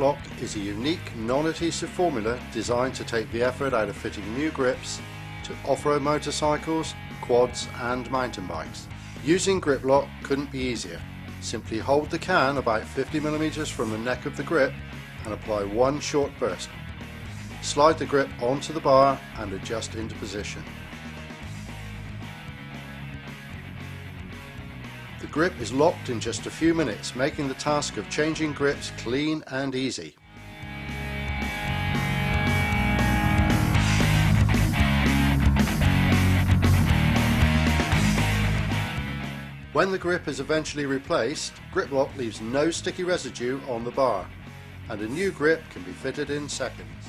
Lock is a unique non-adhesive formula designed to take the effort out of fitting new grips to off-road motorcycles, quads and mountain bikes. Using Grip Lock couldn't be easier. Simply hold the can about 50mm from the neck of the grip and apply one short burst. Slide the grip onto the bar and adjust into position. The grip is locked in just a few minutes, making the task of changing grips clean and easy. When the grip is eventually replaced, Grip Lock leaves no sticky residue on the bar, and a new grip can be fitted in seconds.